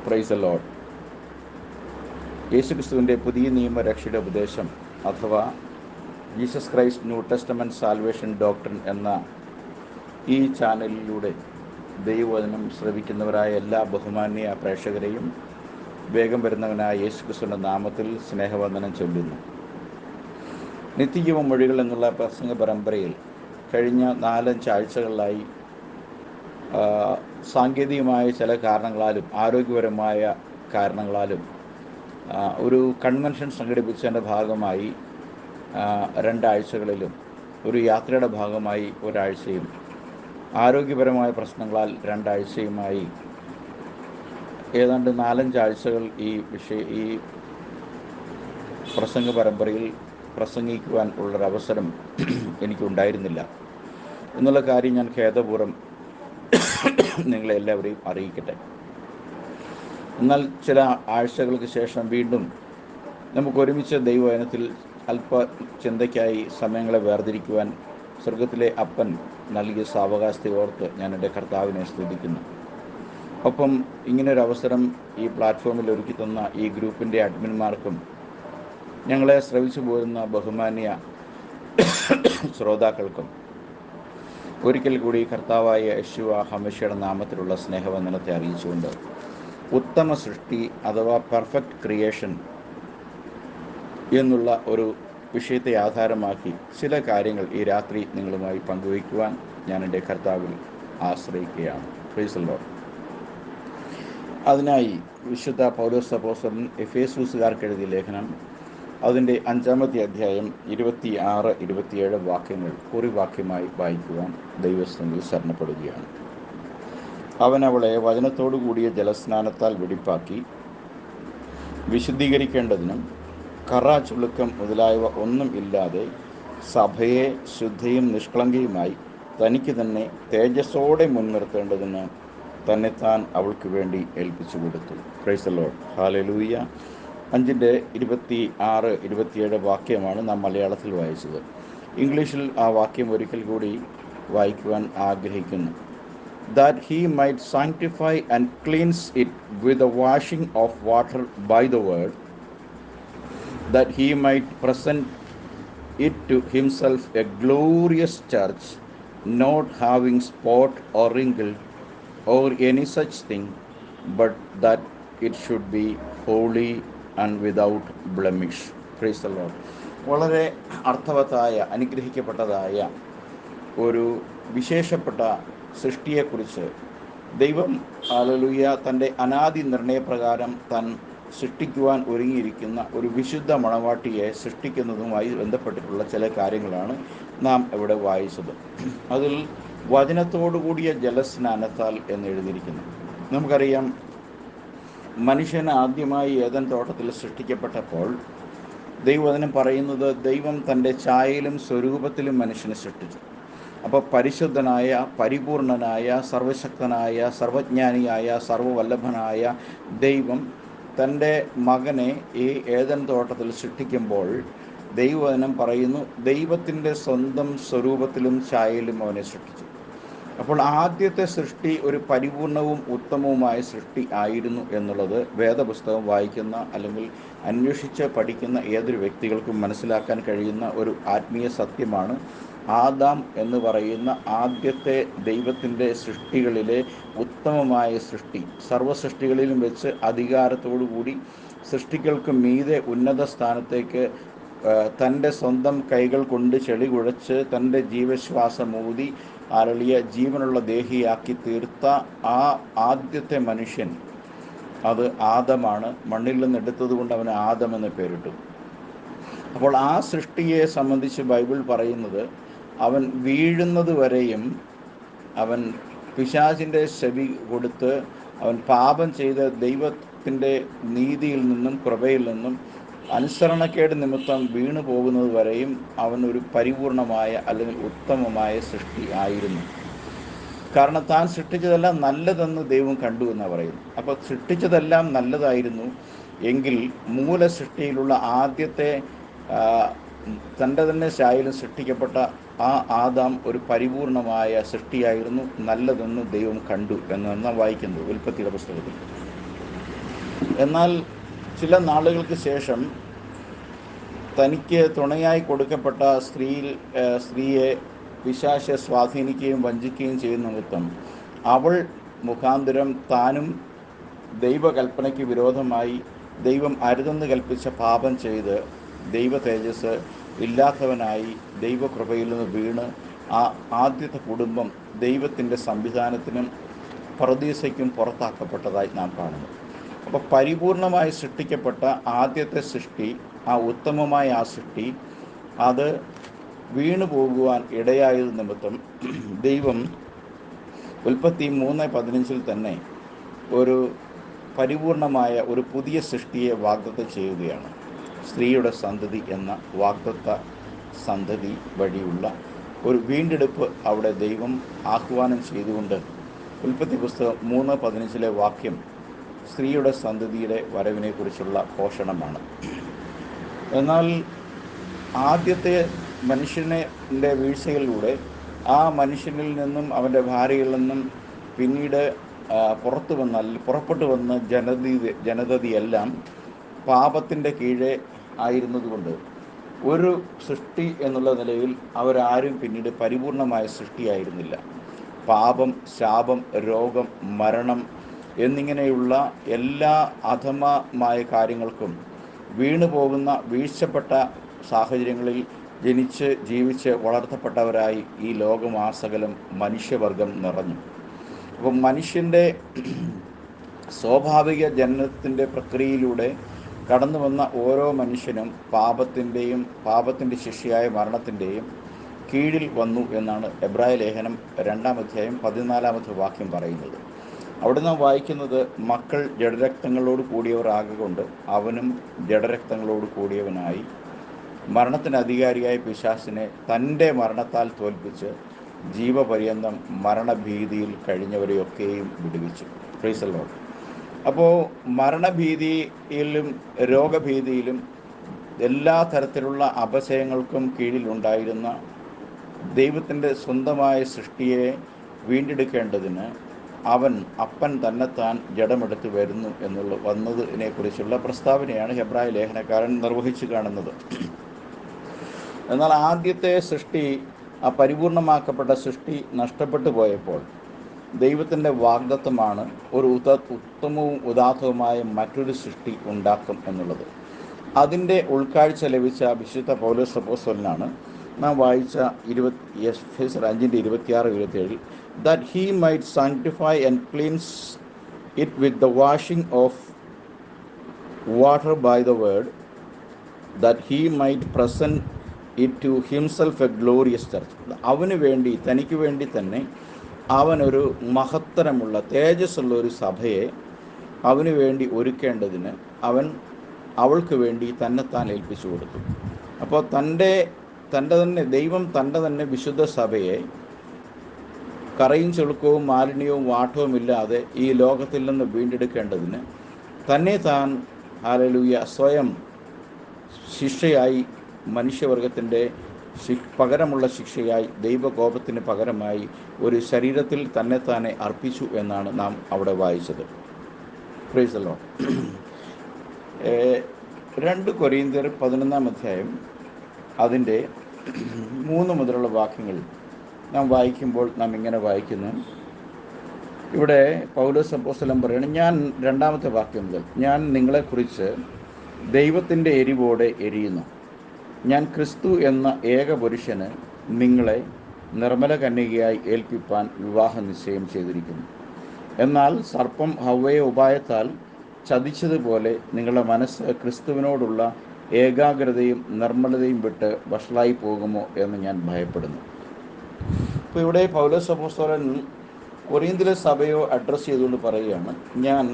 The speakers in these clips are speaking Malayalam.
Praise the Lord. യേശുക്രിസ്തുവിൻ്റെ പുതിയ നിയമ രക്ഷയുടെ ഉപദേശം അഥവാ Jesus Christ new testament salvation doctrine എന്ന ഈ ചാനലിലൂടെ ദൈവവചനം ശ്രവിക്കുന്നവരായ എല്ലാ ബഹുമാന്യ പ്രേക്ഷകരെയും വേഗം വരുന്നവനായ യേശുക്രിസ്തുവിൻ്റെ നാമത്തിൽ സ്നേഹവന്ദനം ചൊല്ലുന്നു. നിത്യജീവ മൊഴികൾ എന്നുള്ള പ്രസംഗ പരമ്പരയിൽ കഴിഞ്ഞ 4-5 ആഴ്ചകളിലായി സാങ്കേതികമായ ചില കാരണങ്ങളാലും ആരോഗ്യപരമായ കാരണങ്ങളാലും ഒരു കൺവെൻഷൻ സംഘടിപ്പിച്ചതിൻ്റെ ഭാഗമായി 2 ആഴ്ചകളിലും ഒരു യാത്രയുടെ ഭാഗമായി ഒരാഴ്ചയും ആരോഗ്യപരമായ പ്രശ്നങ്ങളാൽ 2 ആഴ്ചയുമായി ഏതാണ്ട് 4-5 ആഴ്ചകൾ ഈ പ്രസംഗ പരമ്പരയിൽ പ്രസംഗിക്കുവാൻ ഉള്ളൊരവസരം എനിക്കുണ്ടായിരുന്നില്ല എന്നുള്ള കാര്യം ഞാൻ ഖേദപൂർവ്വം നിങ്ങളെല്ലാവരെയും അറിയിക്കട്ടെ. എന്നാൽ ചില ആഴ്ചകൾക്ക് ശേഷം വീണ്ടും നമുക്ക് ഒരുമിച്ച് ദൈവവചനത്തിൽ അല്പ ചിന്തയ്ക്കായി സമയങ്ങളെ വേർതിരിക്കുവാൻ സ്വർഗത്തിലെ അപ്പൻ നൽകിയ സാവകാശത്തെ ഓർത്ത് ഞാൻ എൻ്റെ കർത്താവിനെ സ്തുതിക്കുന്നു. ഒപ്പം ഇങ്ങനൊരവസരം ഈ പ്ലാറ്റ്ഫോമിൽ ഒരുക്കി തന്ന ഈ ഗ്രൂപ്പിൻ്റെ അഡ്മിന്മാർക്കും ഞങ്ങളെ ശ്രവിച്ചു പോരുന്ന ബഹുമാന്യ ശ്രോതാക്കൾക്കും ഒരിക്കൽ കൂടി കർത്താവായ യേശുവ ഹമേശയുടെ നാമത്തിലുള്ള സ്നേഹവന്ദനത്തെ അറിയിച്ചുകൊണ്ട് ഉത്തമ സൃഷ്ടി അഥവാ പെർഫെക്റ്റ് ക്രിയേഷൻ എന്നുള്ള ഒരു വിഷയത്തെ ആധാരമാക്കി ചില കാര്യങ്ങൾ ഈ രാത്രി നിങ്ങളുമായി പങ്കുവയ്ക്കുവാൻ ഞാൻ എൻ്റെ കർത്താവിൽ ആശ്രയിക്കുകയാണ്. Praise the Lord. അതിനായി വിശുദ്ധ പൗലോസ് അപ്പോസ്തലൻ എഫേസൂസുകാർക്ക് എഴുതിയ ലേഖനം അതിൻ്റെ 5-ാമത്തെ അധ്യായം 26-27 വാക്യങ്ങൾ കുറിവാക്യമായി വായിക്കുവാൻ ദൈവസ്ഥനിൽ ശരണപ്പെടുകയാണ്. അവൻ അവളെ വചനത്തോടു കൂടിയ ജലസ്നാനത്താൽ വെടിപ്പാക്കി വിശുദ്ധീകരിക്കേണ്ടതിനും കറ ചുളുക്കം മുതലായവ ഒന്നും ഇല്ലാതെ സഭയെ ശുദ്ധയും നിഷ്കളങ്കയുമായി തനിക്ക് തന്നെ തേജസ്സോടെ മുൻനിർത്തേണ്ടതിന് തന്നെത്താൻ അവൾക്ക് വേണ്ടി ഏൽപ്പിച്ചു കൊടുത്തു. Praise the Lord. ഹല്ലേലൂയ. 5-26-27 വാക്യമാണ് നാം മലയാളത്തിൽ വായിച്ചത്. ഇംഗ്ലീഷിൽ ആ വാക്യം ഒരിക്കൽ കൂടി വായിക്കുവാൻ ആഗ്രഹിക്കുന്നു. That he might sanctify and cleanse it with the washing of water by the word, that he might present it to himself a glorious church, not having spot or wrinkle or any such thing, but that it should be holy and without blemish. Praise the Lord. വളരെ അർത്ഥവത്തായ അനുഗ്രഹിക്കപ്പെട്ടതായ ഒരു വിശേഷപ്പെട്ട സൃഷ്ടിയെക്കുറിച്ച് ദൈവം ഹല്ലേലൂയ തൻ്റെ അനാദി നിർണയപ്രകാരം താൻ സൃഷ്ടിക്കുവാൻ ഒരുങ്ങിയിരിക്കുന്ന ഒരു വിശുദ്ധ മണവാട്ടിയെ സൃഷ്ടിക്കുന്നതുമായി ബന്ധപ്പെട്ടിട്ടുള്ള ചില കാര്യങ്ങളാണ് നാം ഇവിടെ വായിച്ചത്. അതിൽ വചനത്തോടു കൂടിയ ജലസ്നാനത്താൽ എന്ന് എഴുതിയിരിക്കുന്നു. നമുക്കറിയാം, മനുഷ്യൻ ആദ്യമായി ഏദൻ തോട്ടത്തിൽ സൃഷ്ടിക്കപ്പെട്ടപ്പോൾ ദൈവവചനം പറയുന്നത് ദൈവം തൻ്റെ ഛായയിലും സ്വരൂപത്തിലും മനുഷ്യനെ സൃഷ്ടിച്ചു. അപ്പോൾ പരിശുദ്ധനായ, പരിപൂർണനായ, സർവശക്തനായ, സർവജ്ഞാനിയായ, സർവവല്ലഭനായ ദൈവം തൻ്റെ മകനെ ഈ ഏദൻ തോട്ടത്തിൽ സൃഷ്ടിക്കുമ്പോൾ ദൈവവചനം പറയുന്നു ദൈവത്തിൻ്റെ സ്വന്തം സ്വരൂപത്തിലും ഛായയിലും അവനെ സൃഷ്ടിച്ചു. അപ്പോൾ ആദ്യത്തെ സൃഷ്ടി ഒരു പരിപൂർണവും ഉത്തമവുമായ സൃഷ്ടി ആയിരുന്നു എന്നുള്ളത് വേദപുസ്തകം വായിക്കുന്ന അല്ലെങ്കിൽ അന്വേഷിച്ച് പഠിക്കുന്ന ഏതൊരു വ്യക്തികൾക്കും മനസ്സിലാക്കാൻ കഴിയുന്ന ഒരു ആത്മീയ സത്യമാണ്. ആദാം എന്ന് പറയുന്ന ആദ്യത്തെ ദൈവത്തിൻ്റെ സൃഷ്ടികളിലെ ഉത്തമമായ സൃഷ്ടി, സർവ്വസൃഷ്ടികളിലും വെച്ച് അധികാരത്തോടു കൂടി സൃഷ്ടികൾക്ക് മീതെ ഉന്നത സ്ഥാനത്തേക്ക് തൻ്റെ സ്വന്തം കൈകൾ കൊണ്ട് ചെളി കുഴച്ച് തൻ്റെ ജീവശ്വാസമൂതി അരളിയ ജീവനുള്ള ദേഹിയാക്കി തീർത്ത ആ ആദ്യത്തെ മനുഷ്യൻ അത് ആദമാണ്. മണ്ണിൽ നിന്ന് എടുത്തതുകൊണ്ട് അവന് ആദം എന്ന് പേരിട്ടു. അപ്പോൾ ആ സൃഷ്ടിയെ സംബന്ധിച്ച് ബൈബിൾ പറയുന്നത് അവൻ വീഴുന്നത് വരെയും അവൻ പിശാചിൻ്റെ ചെവി കൊടുത്ത് അവൻ പാപം ചെയ്ത് ദൈവത്തിൻ്റെ നീതിയിൽ നിന്നും കൃപയിൽ നിന്നും അനുസരണക്കേട് നിമിത്തം വീണു പോകുന്നത് വരെയും അവനൊരു പരിപൂർണമായ അല്ലെങ്കിൽ ഉത്തമമായ സൃഷ്ടി ആയിരുന്നു. കാരണം താൻ സൃഷ്ടിച്ചതെല്ലാം നല്ലതെന്ന് ദൈവം കണ്ടു എന്നാണ് പറയുന്നത്. അപ്പോൾ സൃഷ്ടിച്ചതെല്ലാം നല്ലതായിരുന്നു എങ്കിൽ മൂലസൃഷ്ടിയിലുള്ള ആദ്യത്തെ തൻ്റെ തന്നെ ഛായയിലും സൃഷ്ടിക്കപ്പെട്ട ആ ആദാം ഒരു പരിപൂർണമായ സൃഷ്ടിയായിരുന്നു, നല്ലതെന്ന് ദൈവം കണ്ടു എന്നാണ് വായിക്കുന്നത് ഉൽപ്പത്തിയുടെ പുസ്തകത്തിൽ. എന്നാൽ ചില നാളുകൾക്ക് ശേഷം തനിക്ക് തുണയായി കൊടുക്കപ്പെട്ട സ്ത്രീയെ പിശാച് സ്വാധീനിക്കുകയും വഞ്ചിക്കുകയും ചെയ്യുന്ന നിമിത്തം അവൾ മുഖാന്തരം താനും ദൈവകൽപ്പനയ്ക്ക് വിരോധമായി ദൈവം അരുതെന്ന് കൽപ്പിച്ച പാപം ചെയ്ത് ദൈവ തേജസ് ഇല്ലാത്തവനായി ദൈവകൃപയിൽ നിന്ന് വീണ് ആ ആദ്യത്തെ കുടുംബം ദൈവത്തിൻ്റെ സംവിധാനത്തിനും പറുദീസയ്ക്കും പുറത്താക്കപ്പെട്ടതായി നാം കാണുന്നു. അപ്പോൾ പരിപൂർണമായി സൃഷ്ടിക്കപ്പെട്ട ആദ്യത്തെ സൃഷ്ടി, ആ ഉത്തമമായ ആ സൃഷ്ടി, അത് വീണു പോകുവാൻ ഇടയായത് നിമിത്തം ദൈവം ഉൽപ്പത്തി 3:15 തന്നെ ഒരു പരിപൂർണമായ ഒരു പുതിയ സൃഷ്ടിയെ വാഗ്ദത്തം ചെയ്യുകയാണ്. സ്ത്രീയുടെ സന്തതി എന്ന വാഗ്ദത്ത സന്തതി വഴിയുള്ള ഒരു വീണ്ടെടുപ്പ് അവിടെ ദൈവം ആഹ്വാനം ചെയ്തുകൊണ്ട് ഉൽപ്പത്തി പുസ്തകം 3:15 വാക്യം സ്ത്രീയുടെ സന്തതിയുടെ വരവിനെക്കുറിച്ചുള്ള പോഷണമാണ്. എന്നാൽ ആദ്യത്തെ മനുഷ്യൻ്റെ വീഴ്ചയിലൂടെ ആ മനുഷ്യനിൽ നിന്നും അവൻ്റെ ഭാര്യയിൽ നിന്നും പിന്നീട് പുറപ്പെട്ടു വന്ന ജനതയെല്ലാം പാപത്തിൻ്റെ കീഴെ ആയിരുന്നതുകൊണ്ട് ഒരു സൃഷ്ടി എന്നുള്ള നിലയിൽ അവരാരും പിന്നീട് പരിപൂർണമായ സൃഷ്ടിയായിരുന്നില്ല. പാപം, ശാപം, രോഗം, മരണം എന്നിങ്ങനെയുള്ള എല്ലാ അധമമായ കാര്യങ്ങൾക്കും വീണുപോകുന്ന വീഴ്ചപ്പെട്ട സാഹചര്യങ്ങളിൽ ജനിച്ച് ജീവിച്ച് വളർത്തപ്പെട്ടവരായി ഈ ലോകമാസകലം മനുഷ്യവർഗം നിറഞ്ഞു. അപ്പം മനുഷ്യൻ്റെ സ്വാഭാവിക ജനനത്തിൻ്റെ പ്രക്രിയയിലൂടെ കടന്നു വന്ന ഓരോ മനുഷ്യനും പാപത്തിൻ്റെ ശിക്ഷയായ മരണത്തിൻ്റെയും കീഴിൽ വന്നു എന്നാണ് എബ്രായ ലേഖനം 2-14 വാക്യം പറയുന്നത്. അവിടെ നാം വായിക്കുന്നത്, മക്കൾ ജഡരക്തങ്ങളോട് കൂടിയവർ ആകൊണ്ട് അവനും ജഡരക്തങ്ങളോട് കൂടിയവനായി മരണത്തിന് അധികാരിയായ പിശാചിനെ തൻ്റെ മരണത്താൽ തോൽപ്പിച്ച് ജീവപര്യന്തം മരണഭീതിയിൽ കഴിഞ്ഞവരെയൊക്കെയും വിടുവിച്ചു. Praise the Lord. അപ്പോൾ മരണഭീതിയിലും രോഗഭീതിയിലും എല്ലാ തരത്തിലുള്ള അപചയങ്ങൾക്കും കീഴിലുണ്ടായിരുന്ന ദൈവത്തിൻ്റെ സ്വന്തമായ സൃഷ്ടിയെ വീണ്ടെടുക്കേണ്ടതിന് അപ്പൻ തന്നെത്താൻ ജഡമെടുത്ത് വന്നതിനെക്കുറിച്ചുള്ള പ്രസ്താവനയാണ് ഹെബ്രായ ലേഖനക്കാരൻ നിർവഹിച്ചു കാണുന്നത്. എന്നാൽ ആദ്യത്തെ സൃഷ്ടി, ആ പരിപൂർണമാക്കപ്പെട്ട സൃഷ്ടി നഷ്ടപ്പെട്ടു പോയപ്പോൾ ദൈവത്തിൻ്റെ വാഗ്ദത്തമാണ് ഒരു ഉത്തമവും ഉദാത്തവുമായ മറ്റൊരു സൃഷ്ടി ഉണ്ടാക്കും എന്നുള്ളത്. അതിൻ്റെ ഉൾക്കാഴ്ച ലഭിച്ച വിശുദ്ധ പൗലോസ് അപ്പോസ്തലനാണ് നാം വായിച്ച 5:26-27 that he might sanctify and cleanse it with the washing of water by the word, that he might present it to himself a glorious church. അവന് വേണ്ടി, തനിക്ക് വേണ്ടി തന്നെ അവനൊരു മഹത്തരമുള്ള തേജസ്സുള്ള ഒരു സഭയെ അവന് വേണ്ടി ഒരുക്കേണ്ടതിന് അവൾക്ക് വേണ്ടി തന്നെത്താൻ ഏൽപ്പിച്ചു കൊടുത്തു. അപ്പോൾ ദൈവം തൻ്റെ തന്നെ വിശുദ്ധ സഭയെ കറയും ചെളുക്കവും മാലിന്യവും വാട്ടവും ഇല്ലാതെ ഈ ലോകത്തിൽ നിന്ന് വീണ്ടെടുക്കേണ്ടതിന് തന്നെ താൻ ഹല്ലേലൂയ സ്വയം ശിക്ഷയായി, മനുഷ്യവർഗത്തിൻ്റെ പകരമുള്ള ശിക്ഷയായി, ദൈവകോപത്തിന് പകരമായി ഒരു ശരീരത്തിൽ തന്നെ അർപ്പിച്ചു എന്നാണ് നാം അവിടെ വായിച്ചത്. Praise the Lord. 2 കൊരിന്ത്യർ 11 അതിൻ്റെ 3 മുതലുള്ള വാക്യങ്ങൾ നാം വായിക്കുമ്പോൾ നാം ഇങ്ങനെ വായിക്കുന്നു. ഇവിടെ പൗലോസ് അപ്പോസ്തലൻ പറയുന്നത്, ഞാൻ 2 വാക്യം മുതൽ, ഞാൻ നിങ്ങളെക്കുറിച്ച് ദൈവത്തിൻ്റെ എരിവോടെ എരിയുന്നു. ഞാൻ ക്രിസ്തു എന്ന ഏക പുരുഷന് നിങ്ങളെ നിർമ്മല കന്യകയായി ഏൽപ്പിപ്പാൻ വിവാഹ നിശ്ചയം ചെയ്തിരിക്കുന്നു. എന്നാൽ സർപ്പം ഹവ്വയെ ഉപായത്താൽ ചതിച്ചതുപോലെ നിങ്ങളുടെ മനസ്സ് ക്രിസ്തുവിനോടുള്ള ഏകാഗ്രതയും നിർമ്മലതയും വിട്ട് വഷളായി പോകുമോ എന്ന് ഞാൻ ഭയപ്പെടുന്നു. അപ്പോൾ ഇവിടെ പൗലോസ് അപ്പോസ്തലൻ കൊരിന്തിലെ സഭയോ അഡ്രസ്സ് ചെയ്തുകൊണ്ട് പറയുകയാണ്, ഞാൻ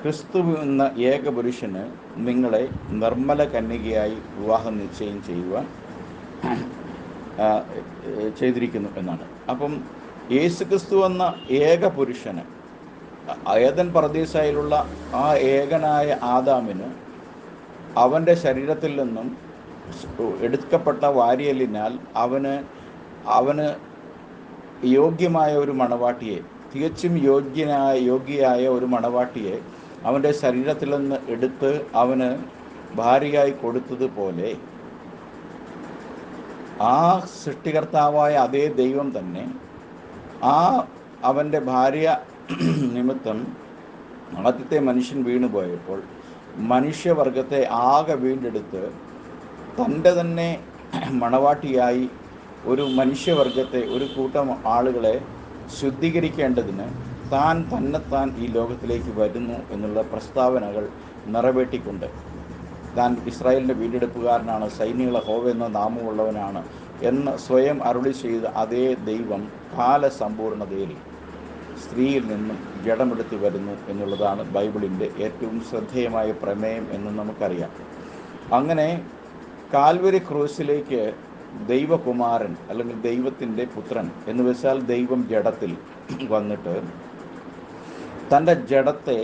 ക്രിസ്തു എന്ന ഏക പുരുഷന് നിങ്ങളെ നിർമ്മല കന്യകയായി വിവാഹം നിശ്ചയം ചെയ്യുവാൻ ചെയ്തിരിക്കുന്നു എന്നാണ്. അപ്പം യേശു ക്രിസ്തു എന്ന ഏക പുരുഷന്, ഏദൻ പർദീസയിലുള്ള ആ ഏകനായ ആദാമിന് അവൻ്റെ ശരീരത്തിൽ നിന്നും എടുക്കപ്പെട്ട വാരിയലിനാൽ അവന് യോഗ്യമായ ഒരു മണവാട്ടിയെ, തികച്ചും യോഗ്യയായ ഒരു മണവാട്ടിയെ അവൻ്റെ ശരീരത്തിൽ നിന്ന് എടുത്ത് അവന് ഭാര്യയായി കൊടുത്തതുപോലെ ആ സൃഷ്ടികർത്താവായ അതേ ദൈവം തന്നെ അവൻ്റെ ഭാര്യ നിമിത്തം ആദ്യത്തെ മനുഷ്യൻ വീണുപോയപ്പോൾ മനുഷ്യവർഗത്തെ ആകെ വീണ്ടെടുത്ത് തൻ്റെ തന്നെ മണവാട്ടിയായി ഒരു മനുഷ്യവർഗത്തെ, ഒരു കൂട്ടം ആളുകളെ ശുദ്ധീകരിക്കേണ്ടതിന് തന്നെത്താൻ ഈ ലോകത്തിലേക്ക് വരുന്നു എന്നുള്ള പ്രസ്താവനകൾ നിറവേറ്റിക്കൊണ്ട് താൻ ഇസ്രായേലിൻ്റെ വീണ്ടെടുപ്പുകാരനാണ്, സൈന്യങ്ങളെ യഹോവ എന്ന നാമമുള്ളവനാണ് എന്ന് സ്വയം അരുളി ചെയ്ത അതേ ദൈവം കാലസമ്പൂർണതയിൽ സ്ത്രീയിൽ നിന്നും ജഡമെടുത്ത് വരുന്നു എന്നുള്ളതാണ് ബൈബിളിൻ്റെ ഏറ്റവും ശ്രദ്ധേയമായ പ്രമേയം എന്ന് നമുക്കറിയാം. അങ്ങനെ കാൽവരി ക്രൂസിലേക്ക് ദൈവകുമാരൻ അല്ലെങ്കിൽ ദൈവത്തിൻ്റെ പുത്രൻ എന്ന് വെച്ചാൽ ദൈവം ജഡത്തിൽ വന്നിട്ട് തൻ്റെ ജഡത്തെ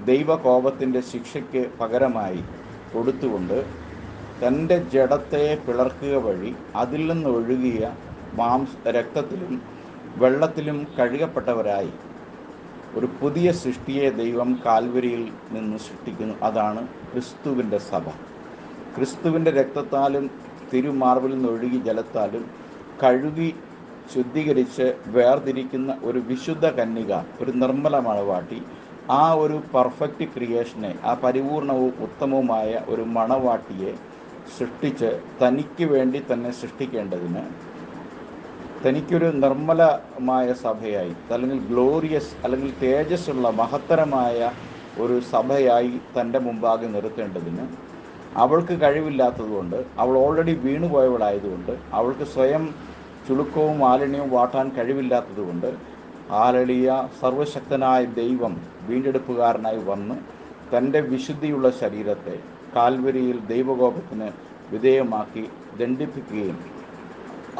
ദൈവകോപത്തിൻ്റെ ശിക്ഷയ്ക്ക് പകരമായി കൊടുത്തുകൊണ്ട് തൻ്റെ ജഡത്തെ പിളർക്കുക വഴി അതിൽ നിന്നൊഴുകിയ രക്തത്തിലും വെള്ളത്തിലും കഴുകപ്പെട്ടവരായി ഒരു പുതിയ സൃഷ്ടിയെ ദൈവം കാൽവരിയിൽ നിന്ന് സൃഷ്ടിക്കുന്നു. അതാണ് ക്രിസ്തുവിൻ്റെ സഭ. ക്രിസ്തുവിൻ്റെ രക്തത്താലും തിരുമാർവിൽ നിന്നൊഴുകി ജലത്താലും കഴുകി ശുദ്ധീകരിച്ച് വേർതിരിക്കുന്ന ഒരു വിശുദ്ധ കന്യക, ഒരു നിർമ്മല മണവാട്ടി, ആ ഒരു പെർഫെക്റ്റ് ക്രിയേഷനെ, ആ പരിപൂർണവും ഉത്തമവുമായ ഒരു മണവാട്ടിയെ സൃഷ്ടിച്ച് തനിക്ക് വേണ്ടി തന്നെ സൃഷ്ടിക്കേണ്ടതിന് തനിക്കൊരു നിർമ്മലമായ സഭയായി, അല്ലെങ്കിൽ ഗ്ലോറിയസ് അല്ലെങ്കിൽ തേജസ്സുള്ള മഹത്തരമായ ഒരു സഭയായി തൻ്റെ മുമ്പാകെ നിർത്തേണ്ടതിന് അവൾക്ക് കഴിവില്ലാത്തതുകൊണ്ട്, അവൾ ഓൾറെഡി വീണുപോയവളായതുകൊണ്ട്, അവൾക്ക് സ്വയം ചുളുക്കവും മാലിന്യവും വാട്ടാൻ കഴിവില്ലാത്തതുകൊണ്ട് ഹാലലിയ സർവശക്തനായ ദൈവം വീണ്ടെടുപ്പുകാരനായി വന്ന് തൻ്റെ വിശുദ്ധിയുള്ള ശരീരത്തെ കാൽവരിയിൽ ദൈവകോപത്തിന് വിധേയമാക്കി ദണ്ഡിപ്പിക്കുകയും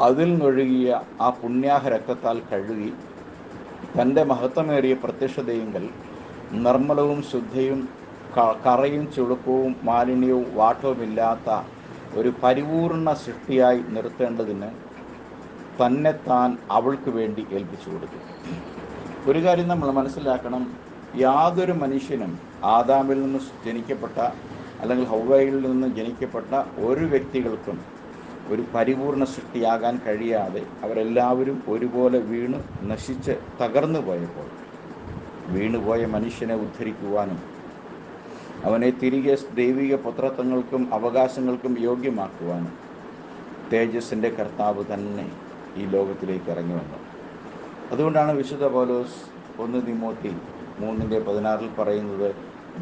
അതിൽ നിന്നൊഴുകിയ ആ പുണ്യാഹ രക്തത്താൽ കഴുകി തൻ്റെ മഹത്വമേറിയ പ്രത്യക്ഷതയെങ്കിൽ നിർമ്മലവും ശുദ്ധയും കറയും ചുളുക്കവും മാലിന്യവും വാട്ടവുമില്ലാത്ത ഒരു പരിപൂർണ സൃഷ്ടിയായി നിർത്തേണ്ടതിന് തന്നെത്താൻ അവൾക്ക് വേണ്ടി ഏൽപ്പിച്ചു കൊടുത്തു. ഒരു കാര്യം നമ്മൾ മനസ്സിലാക്കണം, യാതൊരു മനുഷ്യനും ആദാമിൽ നിന്ന് ജനിക്കപ്പെട്ട അല്ലെങ്കിൽ ഹവ്വയിൽ നിന്ന് ജനിക്കപ്പെട്ട ഒരു വ്യക്തികൾക്കും ഒരു പരിപൂർണ സൃഷ്ടിയാകാൻ കഴിയാതെ അവരെല്ലാവരും ഒരുപോലെ വീണ് നശിച്ച് തകർന്നു പോയപ്പോൾ വീണുപോയ മനുഷ്യനെ ഉദ്ധരിക്കുവാനും അവനെ തിരികെ ദൈവിക പുത്രത്വങ്ങൾക്കും അവകാശങ്ങൾക്കും യോഗ്യമാക്കുവാനും തേജസ്സിൻ്റെ കർത്താവ് തന്നെ ഈ ലോകത്തിലേക്ക് ഇറങ്ങി വന്നു. അതുകൊണ്ടാണ് വിശുദ്ധ പൗലോസ് 1 തിമോത്തി 3:16 പറയുന്നത്,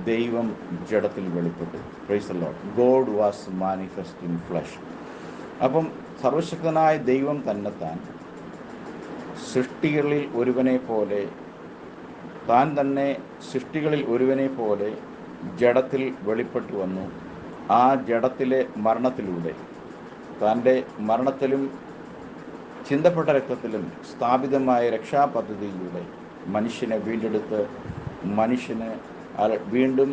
ദൈവം ജഡത്തിൽ വെളിപ്പെട്ടു. Praise the Lord. God was manifest in flesh. അപ്പം സർവശക്തനായ ദൈവം തന്നെത്താൻ സൃഷ്ടികളിൽ ഒരുവനെ പോലെ, താൻ തന്നെ സൃഷ്ടികളിൽ ഒരുവനെ പോലെ ജഡത്തിൽ വെളിപ്പെട്ടു വന്നു. ആ ജഡത്തിലെ മരണത്തിലൂടെ, തൻ്റെ മരണത്തിലും ചിന്തപ്പെട്ട രക്തത്തിലും സ്ഥാപിതമായ രക്ഷാപദ്ധതിയിലൂടെ മനുഷ്യനെ വീണ്ടെടുത്ത് മനുഷ്യന് വീണ്ടും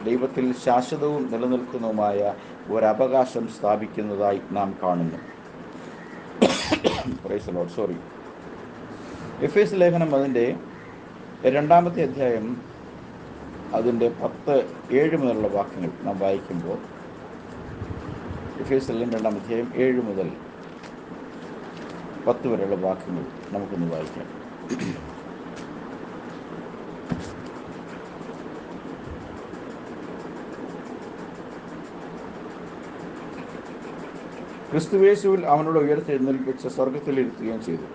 ദൈവത്തിൽ ശാശ്വതവും നിലനിൽക്കുന്നതുമായ ഒരവകാശം സ്ഥാപിക്കുന്നതായി നാം കാണുന്നു. Praise the Lord. എഫേസ്യ ലേഖനം അതിൻ്റെ 2-ാമത്തെ അധ്യായം അതിൻ്റെ 10-7 മുതലുള്ള വാക്യങ്ങൾ നാം വായിക്കുമ്പോൾ, എഫേസ്യ ലേഖനം 2-ാം അധ്യായം 7 മുതൽ 10 വരെയുള്ള വാക്യങ്ങൾ നമുക്കൊന്ന് വായിക്കാം. ക്രിസ്തുയേശുവിൽ അവനോട് ഉയർത്തെഴുന്നേൽപ്പിച്ച് സ്വർഗത്തിലിരുത്തുകയും ചെയ്തു.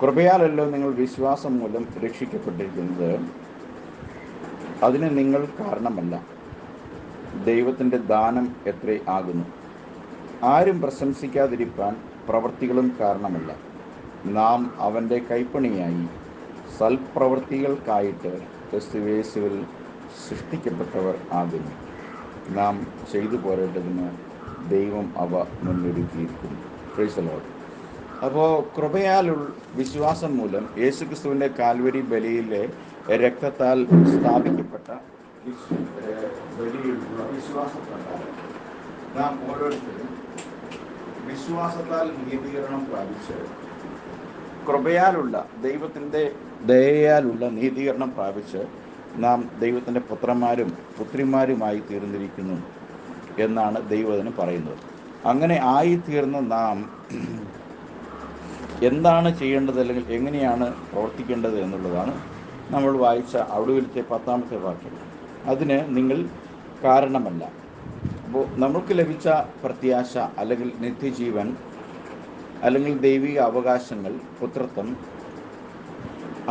കൃപയാലല്ലോ നിങ്ങൾ വിശ്വാസം മൂലം രക്ഷിക്കപ്പെട്ടിരിക്കുന്നത്. അതിന് നിങ്ങൾ കാരണമല്ല, ദൈവത്തിൻ്റെ ദാനം എത്രേ ആകുന്നു. ആരും പ്രശംസിക്കാതിരിപ്പാൻ പ്രവൃത്തികളും കാരണമല്ല. നാം അവൻ്റെ കൈപ്പണിയായി സൽപ്രവൃത്തികൾക്കായിട്ട് ക്രിസ്തുയേശുവിൽ സൃഷ്ടിക്കപ്പെട്ടവർ ആകുന്നു. നാം ചെയ്തു പോരേണ്ടതിന് ദൈവം അവ മുന്നൊരുക്കിയിരിക്കുന്നു. Praise the Lord. അപ്പോൾ കൃപയാലുള്ള വിശ്വാസം മൂലം യേശുക്രിസ്തുവിൻ്റെ കാൽവരി ബലിയിലെ രക്തത്താൽ സ്ഥാപിക്കപ്പെട്ട ബലിയിലുള്ള വിശ്വാസപ്രകാരം നാം ഓരോരുത്തരും വിശ്വാസത്താൽ നീതീകരണം പ്രാപിച്ച് കൃപയാലുള്ള ദൈവത്തിൻ്റെ ദയയാലുള്ള നീതീകരണം പ്രാപിച്ച് നാം ദൈവത്തിൻ്റെ പുത്രന്മാരും പുത്രിമാരുമായി തീർന്നിരിക്കുന്നു എന്നാണ് ദൈവവചനം പറയുന്നത്. അങ്ങനെ ആയിത്തീർന്ന നാം എന്താണ് ചെയ്യേണ്ടത്, അല്ലെങ്കിൽ എങ്ങനെയാണ് പ്രവർത്തിക്കേണ്ടത് എന്നുള്ളതാണ് നമ്മൾ വായിച്ച ഒടുവിലത്തെ 10-ാമത്തെ വാക്യം. അതിന് നിങ്ങൾ കാരണമല്ല. അപ്പോൾ നമുക്ക് ലഭിച്ച പ്രത്യാശ, അല്ലെങ്കിൽ നിത്യജീവൻ, അല്ലെങ്കിൽ ദൈവിക അവകാശങ്ങൾ, പുത്രത്വം,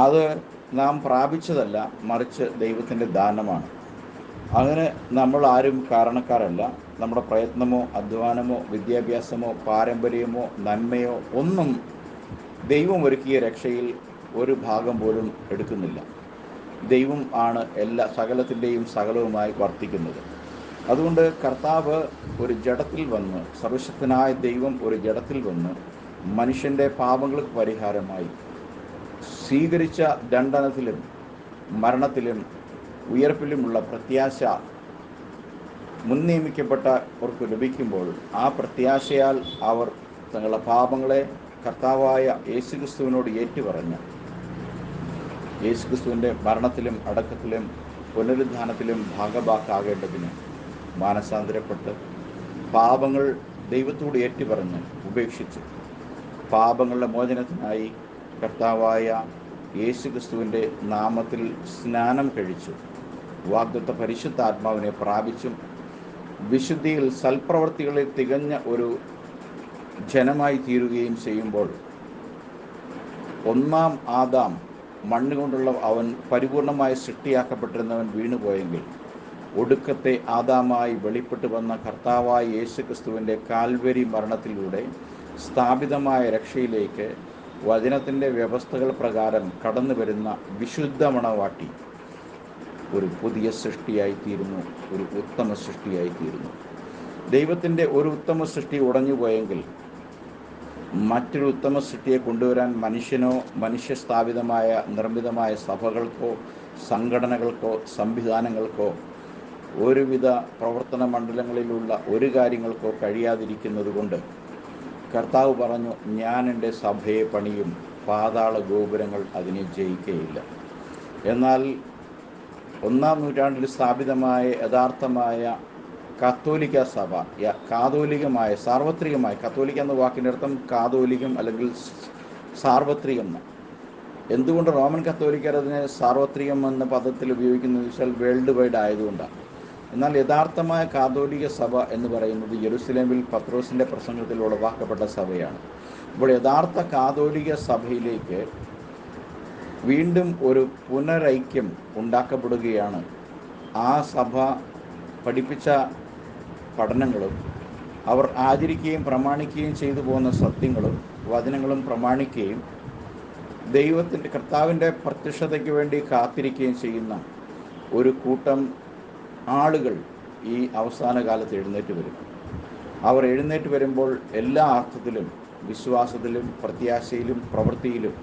അത് നാം പ്രാപിച്ചതല്ല, മറിച്ച് ദൈവത്തിൻ്റെ ദാനമാണ്. അങ്ങനെ നമ്മൾ ആരും കാരണക്കാരല്ല. നമ്മുടെ പ്രയത്നമോ അധ്വാനമോ വിദ്യാഭ്യാസമോ പാരമ്പര്യമോ നന്മയോ ഒന്നും ദൈവം ഒരുക്കിയ രക്ഷയിൽ ഒരു ഭാഗം പോലും എടുക്കുന്നില്ല. ദൈവം ആണ് എല്ലാ സകലത്തിൻ്റെയും സകലവുമായി വർത്തിക്കുന്നത്. അതുകൊണ്ട് കർത്താവ് ഒരു ജഡത്തിൽ വന്ന്, സർവശക്തനായ ദൈവം ഒരു ജഡത്തിൽ വന്ന് മനുഷ്യൻ്റെ പാപങ്ങൾക്ക് പരിഹാരമായി സ്വീകരിച്ച ദണ്ഡനത്തിലും മരണത്തിലും ഉയർപ്പിലുമുള്ള പ്രത്യാശ മുൻനിയമിക്കപ്പെട്ടവർക്ക് ലഭിക്കുമ്പോൾ, ആ പ്രത്യാശയാൽ അവർ തങ്ങളുടെ പാപങ്ങളെ കർത്താവായ യേശുക്രിസ്തുവിനോട് ഏറ്റുപറഞ്ഞ് യേശുക്രിസ്തുവിൻ്റെ മരണത്തിലും അടക്കത്തിലും പുനരുദ്ധാനത്തിലും ഭാഗഭാക്കാകേണ്ടതിന് മാനസാന്തരപ്പെട്ട് പാപങ്ങൾ ദൈവത്തോട് ഏറ്റുപറഞ്ഞ് ഉപേക്ഷിച്ച് പാപങ്ങളുടെ മോചനത്തിനായി കർത്താവായ യേശുക്രിസ്തുവിൻ്റെ നാമത്തിൽ സ്നാനം കഴിച്ചു വാഗ്ദത്ത പരിശുദ്ധാത്മാവിനെ പ്രാപിച്ചും വിശുദ്ധിയിൽ സൽപ്രവർത്തികളിൽ തികഞ്ഞ ഒരു ജനമായി തീരുകയും ചെയ്യുമ്പോൾ, ഒന്നാം ആദാം മണ്ണുകൊണ്ടുള്ള അവൻ പരിപൂർണമായി സൃഷ്ടിയാക്കപ്പെട്ടിരുന്നവൻ വീണുപോയെങ്കിൽ, ഒടുക്കത്തെ ആദാമായി വെളിപ്പെട്ടു വന്ന കർത്താവായ യേശുക്രിസ്തുവിൻ്റെ കാൽവരി മരണത്തിലൂടെ സ്ഥാപിതമായ രക്ഷയിലേക്ക് വചനത്തിൻ്റെ വ്യവസ്ഥകൾ പ്രകാരം കടന്നു വരുന്ന വിശുദ്ധ മണവാട്ടി ഒരു പുതിയ സൃഷ്ടിയായിത്തീരുന്നു, ഒരു ഉത്തമ സൃഷ്ടിയായിത്തീരുന്നു. ദൈവത്തിൻ്റെ ഒരു ഉത്തമ സൃഷ്ടി ഉടഞ്ഞുപോയെങ്കിൽ മറ്റൊരു ഉത്തമ സൃഷ്ടിയെ കൊണ്ടുവരാൻ മനുഷ്യനോ മനുഷ്യസ്ഥാപിതമായ നിർമ്മിതമായ സഭകൾക്കോ സംഘടനകൾക്കോ സംവിധാനങ്ങൾക്കോ ഒരുവിധ പ്രവർത്തന മണ്ഡലങ്ങളിലുള്ള ഒരു കാര്യങ്ങൾക്കോ കഴിയാതിരിക്കുന്നത് കൊണ്ട് കർത്താവ് പറഞ്ഞു, ഞാൻ എൻ്റെ സഭയെ പണിയും, പാതാള ഗോപുരങ്ങൾ അതിനെ ജയിക്കുകയില്ല. എന്നാൽ 1-ാം നൂറ്റാണ്ടിൽ സ്ഥാപിതമായ യഥാർത്ഥമായ കത്തോലിക്ക സഭ, കാതോലികമായ സാർവത്രികമായ, കത്തോലിക്ക എന്ന വാക്കിൻ്റെ അർത്ഥം കാതോലികം അല്ലെങ്കിൽ സാർവത്രികം എന്ന്. എന്തുകൊണ്ട് റോമൻ കത്തോലിക്കർ അതിനെ സാർവത്രികം എന്ന പദത്തിൽ ഉപയോഗിക്കുന്നത് വെച്ചാൽ വേൾഡ് വൈഡ് ആയതുകൊണ്ടാണ്. എന്നാൽ യഥാർത്ഥമായ കാതോലിക സഭ എന്ന് പറയുന്നത് യെരുസലേമിൽ പത്രോസിൻ്റെ പ്രസംഗത്തിൽ ഉളവാക്കപ്പെട്ട സഭയാണ്. അപ്പോൾ യഥാർത്ഥ കാതോലിക സഭയിലേക്ക് വീണ്ടും ഒരു പുനരൈക്യം ഉണ്ടാക്കപ്പെടുകയാണ്. ആ സഭ പഠിപ്പിച്ച പഠനങ്ങളും അവർ ആചരിക്കുകയും പ്രമാണിക്കുകയും ചെയ്തു പോകുന്ന സത്യങ്ങളും വചനങ്ങളും പ്രമാണിക്കുകയും ദൈവത്തിൻ്റെ കർത്താവിൻ്റെ പ്രത്യക്ഷതയ്ക്ക് വേണ്ടി കാത്തിരിക്കുകയും ചെയ്യുന്ന ഒരു കൂട്ടം ആളുകൾ ഈ അവസാന കാലത്ത് എഴുന്നേറ്റ് വരും. അവർ എഴുന്നേറ്റ് വരുമ്പോൾ എല്ലാ അർത്ഥത്തിലും, വിശ്വാസത്തിലും പ്രത്യാശയിലും പ്രവൃത്തിയിലും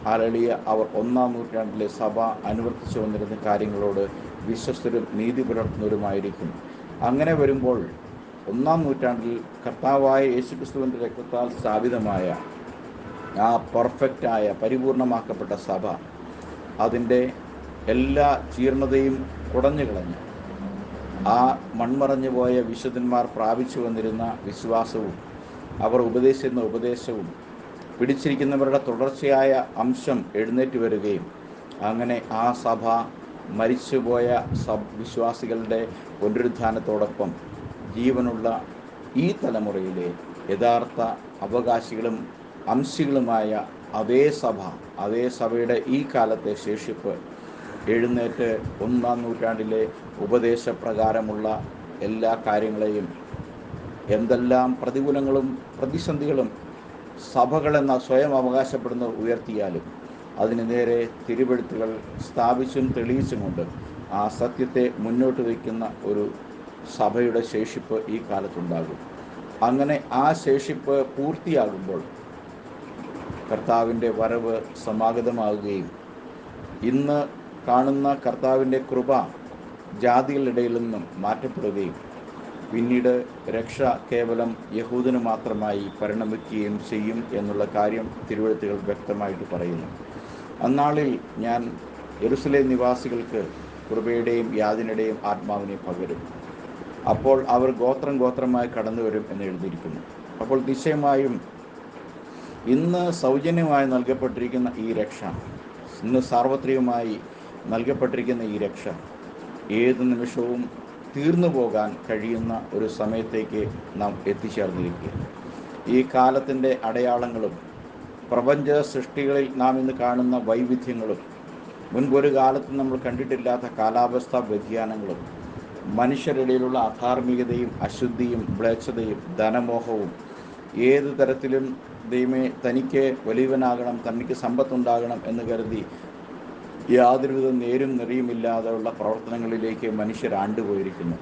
ഹല്ലേലൂയ, അവർ 1-ാം നൂറ്റാണ്ടിലെ സഭ അനുവർത്തിച്ചു വന്നിരുന്ന കാര്യങ്ങളോട് വിശ്വസ്തരും നീതി പുലർത്തുന്നവരുമായിരിക്കും. അങ്ങനെ വരുമ്പോൾ 1-ാം നൂറ്റാണ്ടിൽ കർത്താവായ യേശുക്രിസ്തുവിൻ്റെ രക്തത്താൽ സ്ഥാപിതമായ ആ പെർഫെക്റ്റായ പരിപൂർണമാക്കപ്പെട്ട സഭ അതിൻ്റെ എല്ലാ ജീർണതയും കുടഞ്ഞു കളഞ്ഞ് ആ മൺമറഞ്ഞു പോയ വിശുദ്ധന്മാർ പ്രാപിച്ചു വന്നിരുന്ന വിശ്വാസവും അവർ ഉപദേശിക്കുന്ന ഉപദേശവും പിടിച്ചിരിക്കുന്നവരുടെ തുടർച്ചയായ അംശം എഴുന്നേറ്റ് വരികയും അങ്ങനെ ആ സഭ മരിച്ചുപോയ വിശ്വാസികളുടെ പുനരുദ്ധാനത്തോടൊപ്പം ജീവനുള്ള ഈ തലമുറയിലെ യഥാർത്ഥ അവകാശികളും അംശികളുമായ അതേ സഭയുടെ ഈ കാലത്തെ ശേഷിപ്പ് എഴുന്നേറ്റ് 1-ാം നൂറ്റാണ്ടിലെ ഉപദേശപ്രകാരമുള്ള എല്ലാ കാര്യങ്ങളെയും, എന്തെല്ലാം പ്രതികൂലങ്ങളും പ്രതിസന്ധികളും സഭകളെന്ന സ്വയം അവകാശപ്പെടുന്നവർ ഉയർത്തിയാലും അതിന് നേരെ തിരുവെഴുത്തുകൾ സ്ഥാപിച്ചും തെളിയിച്ചുകൊണ്ട് ആ സത്യത്തെ മുന്നോട്ട് വയ്ക്കുന്ന ഒരു സഭയുടെ ശേഷിപ്പ് ഈ കാലത്തുണ്ടാകും. അങ്ങനെ ആ ശേഷിപ്പ് പൂർത്തിയാകുമ്പോൾ കർത്താവിൻ്റെ വരവ് സമാഗതമാവുകയും ഇന്ന് കാണുന്ന കർത്താവിൻ്റെ കൃപ ജാതികളുടെ ഇടയിൽ നിന്നും മാറ്റപ്പെടുകയും പിന്നീട് രക്ഷ കേവലം യഹൂദന് മാത്രമായി പരിണമിക്കുകയും ചെയ്യും എന്നുള്ള കാര്യം തിരുവെഴുത്തുകൾ വ്യക്തമായിട്ട് പറയുന്നു. അന്നാളിൽ ഞാൻ യെരുശലേം നിവാസികൾക്ക് കൃപയുടെയും യാചനയുടെയും ആത്മാവിനെ പകരും. അപ്പോൾ അവർ ഗോത്രം ഗോത്രമായി കടന്നു വരും എന്ന് എഴുതിയിരിക്കുന്നു. അപ്പോൾ നിശ്ചയമായും ഇന്ന് സൗജന്യമായി നൽകപ്പെട്ടിരിക്കുന്ന ഈ രക്ഷ, ഇന്ന് സാർവത്രികമായി നൽകപ്പെട്ടിരിക്കുന്ന ഈ രക്ഷ ഏത് നിമിഷവും തീർന്നു പോകാൻ കഴിയുന്ന ഒരു സമയത്തേക്ക് നാം എത്തിച്ചേർന്നിരിക്കുക. ഈ കാലത്തിൻ്റെ അടയാളങ്ങളും പ്രപഞ്ച സൃഷ്ടികളിൽ നാം ഇന്ന് കാണുന്ന വൈവിധ്യങ്ങളും മുൻപൊരു കാലത്ത് നമ്മൾ കണ്ടിട്ടില്ലാത്ത കാലാവസ്ഥാ വ്യതിയാനങ്ങളും മനുഷ്യരിടയിലുള്ള അധാർമികതയും അശുദ്ധിയും മ്ലേച്ഛതയും ധനമോഹവും ഏത് തരത്തിലും ദൈവമേ തനിക്ക് വലിയവനാകണം, തനിക്ക് സമ്പത്തുണ്ടാകണം എന്ന് കരുതി യാതൊരുവിധ നേരും നെറിയുമില്ലാതെയുള്ള പ്രവർത്തനങ്ങളിലേക്ക് മനുഷ്യർ ആണ്ടുപോയിരിക്കുന്നു.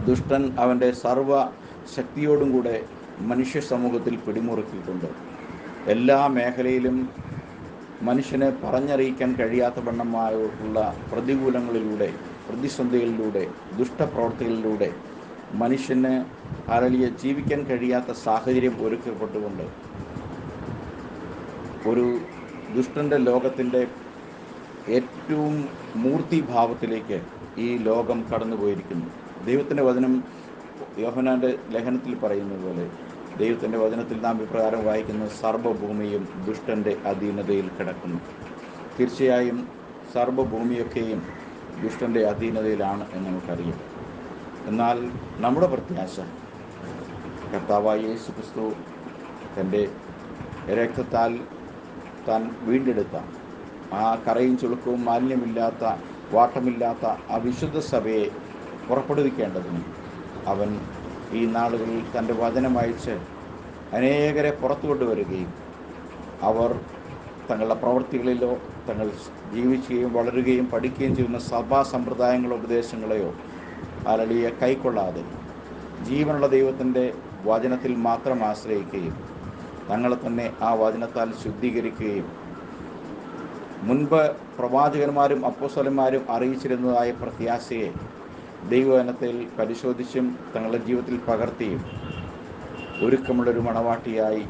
ദുഷ്ടൻ അവൻ്റെ സർവ ശക്തിയോടും കൂടെ മനുഷ്യ സമൂഹത്തിൽ പിടിമുറുക്കിയിട്ടുണ്ട്. എല്ലാ മേഖലയിലും മനുഷ്യനെ പറഞ്ഞറിയിക്കാൻ കഴിയാത്ത വണ്ണമായുള്ള പ്രതികൂലങ്ങളിലൂടെ, പ്രതിസന്ധികളിലൂടെ, ദുഷ്ടപ്രവർത്തികളിലൂടെ മനുഷ്യന് ജീവിക്കാൻ കഴിയാത്ത സാഹചര്യം ഒരുക്കപ്പെട്ടുകൊണ്ട് ഒരു ദുഷ്ടൻ്റെ ലോകത്തിൻ്റെ ഏറ്റവും മൂർത്തിഭാവത്തിലേക്ക് ഈ ലോകം കടന്നുപോയിരിക്കുന്നു. ദൈവത്തിൻ്റെ വചനം യോഹന്നാൻ്റെ ലേഖനത്തിൽ പറയുന്നത് പോലെ, ദൈവത്തിൻ്റെ വചനത്തിൽ നാം ഇപ്രകാരം വായിക്കുന്ന സർവ്വഭൂമിയും ദുഷ്ടൻ്റെ അധീനതയിൽ കിടക്കുന്നു. തീർച്ചയായും സർവ്വഭൂമിയൊക്കെയും ദുഷ്ടൻ്റെ അധീനതയിലാണ് എന്ന് നമുക്കറിയാം. എന്നാൽ നമ്മുടെ പ്രത്യാശ കർത്താവായ യേശു ക്രിസ്തു തൻ്റെ രക്തത്താൽ താൻ വീണ്ടെടുത്ത ആ കറയും ചുളുക്കവും മാലിന്യമില്ലാത്ത വാട്ടമില്ലാത്ത ആ വിശുദ്ധ സഭയെ പുറപ്പെടുവിക്കേണ്ടതിനും അവൻ ഈ നാളുകളിൽ തൻ്റെ വചനമയച്ച് അനേകരെ പുറത്തു കൊണ്ടുവരികയും അവർ തങ്ങളുടെ പ്രവൃത്തികളിലോ തങ്ങൾ ജീവിക്കുകയും വളരുകയും പഠിക്കുകയും ചെയ്യുന്ന സഭാ സമ്പ്രദായങ്ങളോ ഉപദേശങ്ങളെയോ കൈക്കൊള്ളാതെ ജീവനുള്ള ദൈവത്തിൻ്റെ വചനത്തിൽ മാത്രം ആശ്രയിക്കുകയും തങ്ങളെ തന്നെ ആ വചനത്താൽ ശുദ്ധീകരിക്കുകയും മുൻപ് പ്രവാചകന്മാരും അപ്പോസ്തലന്മാരും അറിയിച്ചിരുന്നതായ പ്രത്യാശയെ ദൈവവചനത്തിൽ പരിശോധിച്ചും തങ്ങളുടെ ജീവിതത്തിൽ പകർത്തിയും ഒരുക്കമുള്ളൊരു മണവാട്ടിയായി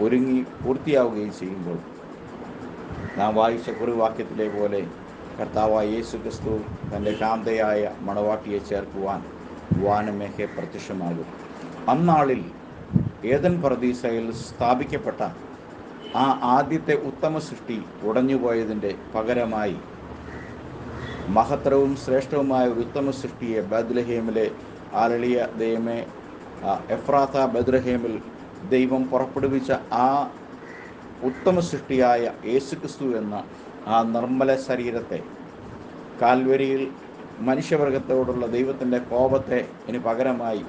ഒരുങ്ങി പൂർത്തിയാവുകയും ചെയ്യുമ്പോൾ നാം വായിച്ച കുറിവാക്യത്തിലെ പോലെ കർത്താവായ യേശു ക്രിസ്തു തൻ്റെ കാന്തയായ മണവാട്ടിയെ ചേർക്കുവാൻ വാനമേഘെ പ്രത്യക്ഷമാകും. അന്നാളിൽ ഏദൻ പർദീസയിൽ സ്ഥാപിക്കപ്പെട്ട ആ ആദ്യത്തെ ഉത്തമ സൃഷ്ടി ഉടഞ്ഞുപോയതിൻ്റെ പകരമായി മഹത്തരവും ശ്രേഷ്ഠവുമായ ഒരു ഉത്തമ സൃഷ്ടിയെ ബത്ലഹേമിലെ ദൈവമേ എഫ്രാത്ത ബത്ലഹേമിൽ ദൈവം പുറപ്പെടുവിച്ച ആ ഉത്തമ സൃഷ്ടിയായ യേശുക്രിസ്തു എന്ന ആ നിർമ്മല ശരീരത്തെ കാൽവരിയിൽ മനുഷ്യവർഗത്തോടുള്ള ദൈവത്തിൻ്റെ കോപത്തെ ഇനി പകരമായി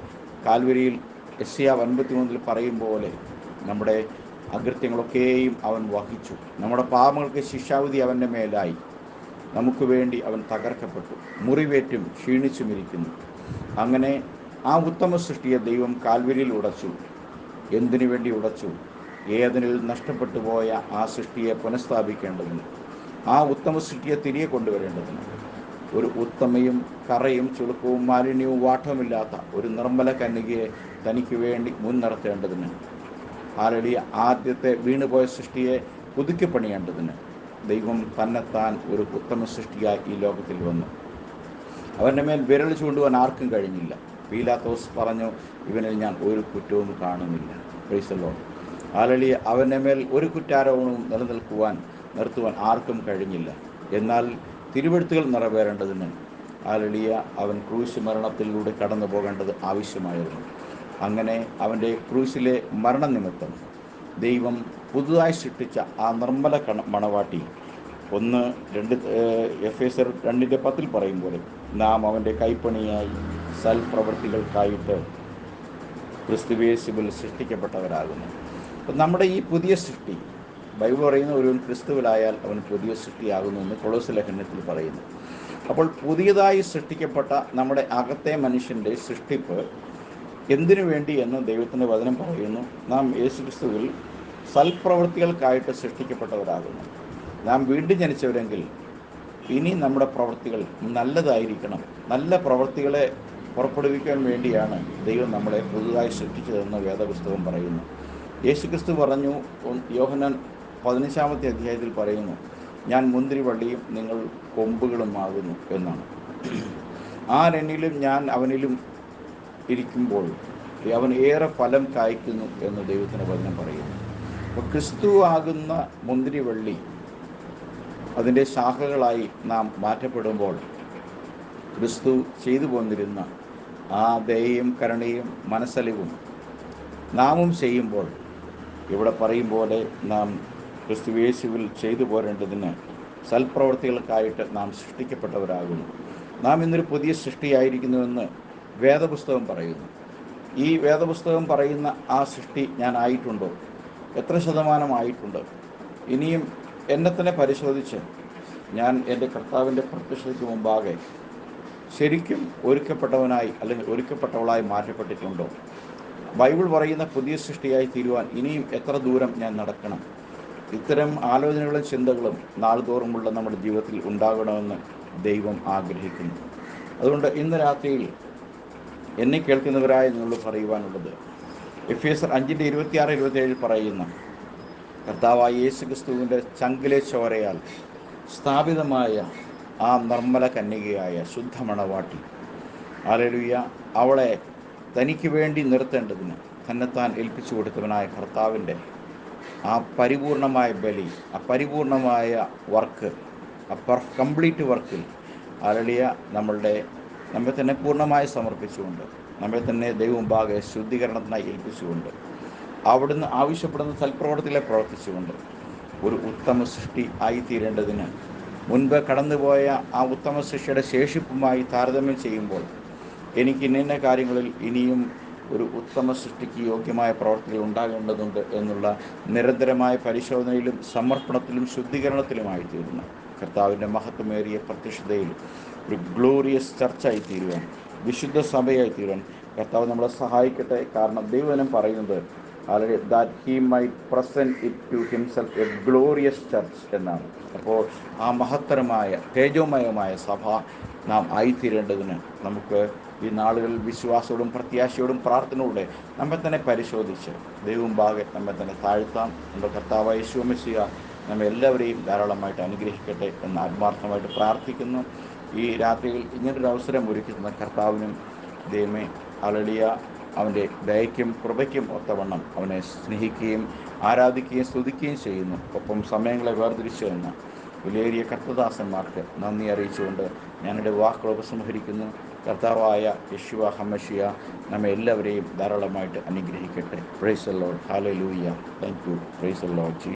കാൽവരിയിൽ യെശയ്യാവ് 53 പറയും പോലെ നമ്മുടെ അകൃത്യങ്ങളൊക്കെയും അവൻ വഹിച്ചു. നമ്മുടെ പാപങ്ങൾക്ക് ശിക്ഷാവിധി അവൻ്റെ മേലായി. നമുക്ക് വേണ്ടി അവൻ തകർക്കപ്പെട്ടു, മുറിവേറ്റും ക്ഷീണിച്ചുമിരിക്കുന്നു. അങ്ങനെ ആ ഉത്തമ സൃഷ്ടിയെ ദൈവം കാൽവരിയിൽ ഉടച്ചു. എന്തിനു വേണ്ടി ഉടച്ചു? ഏദനിൽ നഷ്ടപ്പെട്ടു പോയ ആ സൃഷ്ടിയെ പുനഃസ്ഥാപിക്കേണ്ടതിന്, ആ ഉത്തമ സൃഷ്ടിയെ തിരികെ കൊണ്ടുവരേണ്ടതിന്, ഒരു ഉത്തമയും കറയും ചുളുക്കവും മാലിന്യവും വാട്ടവുമില്ലാത്ത ഒരു നിർമ്മല കന്യകയെ തനിക്ക് വേണ്ടി മുൻനിർത്തേണ്ടതിന്, ആദ്യത്തെ വീണുപോയ സൃഷ്ടിയെ പുതുക്കി പണിയേണ്ടതിന് ദൈവം തന്നെത്താൻ ഒരു ഉത്തമ സൃഷ്ടിയായി ഈ ലോകത്തിൽ വന്നു. അവൻ്റെ മേൽ വിരൽ ചൂണ്ടുവാൻ ആർക്കും കഴിഞ്ഞില്ല. പീലാത്തോസ് പറഞ്ഞു, ഇവനിൽ ഞാൻ ഒരു കുറ്റവും കാണുന്നില്ല. Praise the Lord. അവൻ്റെ മേൽ ഒരു കുറ്റാരോപണവും നിർത്തുവാൻ ആർക്കും കഴിഞ്ഞില്ല. എന്നാൽ തിരുവെഴുത്തുകൾ നിറവേറേണ്ടതിന് അവൻ ക്രൂശ് മരണത്തിലൂടെ കടന്നു പോകേണ്ടത് ആവശ്യമായിരുന്നു. അങ്ങനെ അവൻ്റെ ക്രൂശിലെ മരണനിമിത്തം ദൈവം പുതുതായി സൃഷ്ടിച്ച ആ നിർമ്മല മണവാട്ടി 1-2 എഫേസ്യർ 2:10 പറയും പോലെ നാം അവൻ്റെ കൈപ്പണിയായി സൽപ്രവൃത്തികൾക്കായിട്ട് ക്രിസ്തുയേശുവിൽ സൃഷ്ടിക്കപ്പെട്ടവരാകുന്നു. അപ്പം നമ്മുടെ ഈ പുതിയ സൃഷ്ടി, ബൈബിൾ പറയുന്ന ഒരു ക്രിസ്തുവിലായാൽ അവൻ പുതിയ സൃഷ്ടിയാകുന്നു എന്ന് കൊളോസ്യ ലേഖനത്തിൽ പറയുന്നു. അപ്പോൾ പുതിയതായി സൃഷ്ടിക്കപ്പെട്ട നമ്മുടെ അകത്തെ മനുഷ്യൻ്റെ സൃഷ്ടിപ്പ് എന്തിനു വേണ്ടി എന്ന് ദൈവത്തിൻ്റെ വചനം പറയുന്നു. നാം യേശുക്രിസ്തുവിൽ സൽപ്രവൃത്തികൾക്കായിട്ട് സൃഷ്ടിക്കപ്പെട്ടവരാകുന്നു. നാം വീണ്ടും ജനിച്ചവരെങ്കിൽ ഇനി നമ്മുടെ പ്രവൃത്തികൾ നല്ലതായിരിക്കണം. നല്ല പ്രവൃത്തികളെ പുറപ്പെടുവിക്കാൻ വേണ്ടിയാണ് ദൈവം നമ്മളെ പുതുതായി സൃഷ്ടിച്ചതെന്ന് വേദപുസ്തകം പറയുന്നു. യേശുക്രിസ്തു പറഞ്ഞു, യോഹന്നാൻ 15-ാമത്തെ അധ്യായത്തിൽ പറയുന്നു, ഞാൻ മുന്തിരിവള്ളിയും നിങ്ങൾ കൊമ്പുകളുമാകുന്നു എന്നാണ്. ആരെന്നിലും ഞാൻ അവനിലും ഇരിക്കുമ്പോൾ അവൻ ഏറെ ഫലം കായ്ക്കുന്നു എന്ന് ദൈവത്തിൻ്റെ വചനം പറയുന്നു. അപ്പോൾ ക്രിസ്തു ആകുന്ന മുന്തിരിവള്ളി അതിൻ്റെ ശാഖകളായി നാം മാറ്റപ്പെടുമ്പോൾ ക്രിസ്തു ചെയ്തു പോന്നിരുന്ന ആ ദയയും കരുണയും മനസ്സലിവും നാമും ചെയ്യുമ്പോൾ ഇവിടെ പറയും പോലെ നാം ക്രിസ്തുയേശുവിൽ ചെയ്തു പോരേണ്ടതിന് സൽപ്രവർത്തികൾക്കായിട്ട് നാം സൃഷ്ടിക്കപ്പെട്ടവരാകുന്നു. നാം ഇന്നൊരു പുതിയ സൃഷ്ടിയായിരിക്കുന്നുവെന്ന് വേദപുസ്തകം പറയുന്നു. ഈ വേദപുസ്തകം പറയുന്ന ആ സൃഷ്ടി ഞാൻ ആയിട്ടുണ്ടോ? എത്ര ശതമാനമായിട്ടുണ്ട്? ഇനിയും എന്നെ തന്നെ പരിശോധിച്ച് ഞാൻ എൻ്റെ കർത്താവിൻ്റെ പ്രത്യക്ഷതയ്ക്ക് മുമ്പാകെ ശരിക്കും ഒരുക്കപ്പെട്ടവനായി അല്ലെങ്കിൽ ഒരുക്കപ്പെട്ടവളായി മാറ്റപ്പെട്ടിട്ടുണ്ടോ? ബൈബിൾ പറയുന്ന പുതിയ സൃഷ്ടിയായി തീരുവാൻ ഇനിയും എത്ര ദൂരം ഞാൻ നടക്കണം? ഇത്തരം ആലോചനകളും ചിന്തകളും നാൾതോറുമുള്ള നമ്മുടെ ജീവിതത്തിൽ ഉണ്ടാകണമെന്ന് ദൈവം ആഗ്രഹിക്കുന്നു. അതുകൊണ്ട് ഇന്ന് രാത്രിയിൽ എന്നെ കേൾക്കുന്നവരായ നിങ്ങളോട് പറയുവാനുള്ളത്, എഫേസ്യർ 5:26-27 പറയുന്ന കർത്താവായ യേശു ക്രിസ്തുവിൻ്റെ ചങ്കിലെ ചോരയാൽ സ്ഥാപിതമായ ആ നിർമ്മല കന്യകയായ ശുദ്ധമണവാട്ടി, ഹല്ലേലൂയ, അവളെ തനിക്ക് വേണ്ടി നിർത്തേണ്ടതിന് തന്നെത്താൻ ഏൽപ്പിച്ചു കൊടുത്തവനായ കർത്താവിൻ്റെ ആ പരിപൂർണമായ ബലി, ആ പരിപൂർണമായ വർക്ക്, ആ കംപ്ലീറ്റ് വർക്കിൽ ഹല്ലേലൂയ നമ്മെ തന്നെ പൂർണ്ണമായി സമർപ്പിച്ചുകൊണ്ട്, നമ്മെ തന്നെ ദൈവമുമ്പാകെ ശുദ്ധീകരണത്തിനായി ഏൽപ്പിച്ചുകൊണ്ട്, അവിടുന്ന് ആവശ്യപ്പെടുന്ന സൽപ്രവർത്തികളെ പ്രവർത്തിച്ചുകൊണ്ട് ഒരു ഉത്തമ സൃഷ്ടി ആയിത്തീരേണ്ടതിന് മുൻപ് കടന്നുപോയ ആ ഉത്തമ സൃഷ്ടിയുടെ ശേഷിപ്പുമായി താരതമ്യം ചെയ്യുമ്പോൾ എനിക്ക് ഇന്ന കാര്യങ്ങളിൽ ഇനിയും ഒരു ഉത്തമ സൃഷ്ടിക്ക് യോഗ്യമായ പ്രവർത്തികൾ ഉണ്ടാകേണ്ടതുണ്ട് എന്നുള്ള നിരന്തരമായ പരിശോധനയിലും സമർപ്പണത്തിലും ശുദ്ധീകരണത്തിലുമായി തീരുന്നു കർത്താവിൻ്റെ മഹത്വമേറിയ പ്രത്യക്ഷതയിൽ ഒരു ഗ്ലോറിയസ് ചർച്ചായി തീരുവാൻ, വിശുദ്ധ സഭയായി തീരുവാൻ കർത്താവ് നമ്മളെ സഹായിക്കട്ടെ. കാരണം ദൈവവചനം പറയുന്നത് that he might present it to himself a glorious church എന്നാണ്. അപ്പോൾ ആ മഹത്തരമായ തേജോമയമായ സഭ നാം ആയിത്തീരേണ്ടതിന് നമുക്ക് ഈ നാളുകളിൽ വിശ്വാസത്തോടും പ്രത്യാശയോടും പ്രാർത്ഥനയോടെ നമ്മെ തന്നെ പരിശോധിച്ച് ദൈവമുമ്പാകെ നമ്മെ തന്നെ താഴ്ത്താം. നമ്മുടെ കർത്താവായ യേശു മിശിഹ നമ്മെ എല്ലാവരെയും ധാരാളമായിട്ട് അനുഗ്രഹിക്കട്ടെ എന്ന് ആത്മാർത്ഥമായിട്ട് പ്രാർത്ഥിക്കുന്നു. ഈ രാത്രിയിൽ ഇങ്ങനൊരു അവസരം ഒരുക്കുന്ന കർത്താവിനും ദൈവമേ ഹല്ലേലൂയ അവൻ്റെ ദയയ്ക്കും കൃപയ്ക്കും ഒത്തവണ്ണം അവനെ സ്നേഹിക്കുകയും ആരാധിക്കുകയും സ്തുതിക്കുകയും ചെയ്യുന്നു. ഒപ്പം സമയങ്ങളെ വേർതിരിച്ചു എന്ന വിലയേറിയ കർത്തദാസന്മാർക്ക് നന്ദി അറിയിച്ചുകൊണ്ട് ഞാനെൻ്റെ വാക്കുകൾ ഉപസംഹരിക്കുന്നു. കർത്താവായ യെശുവ ഹമ്മശിയ നമ്മെ എല്ലാവരെയും ധാരാളമായിട്ട് അനുഗ്രഹിക്കട്ടെ. Praise the Lord. Hallelujah. Thank you. Praise the Lord.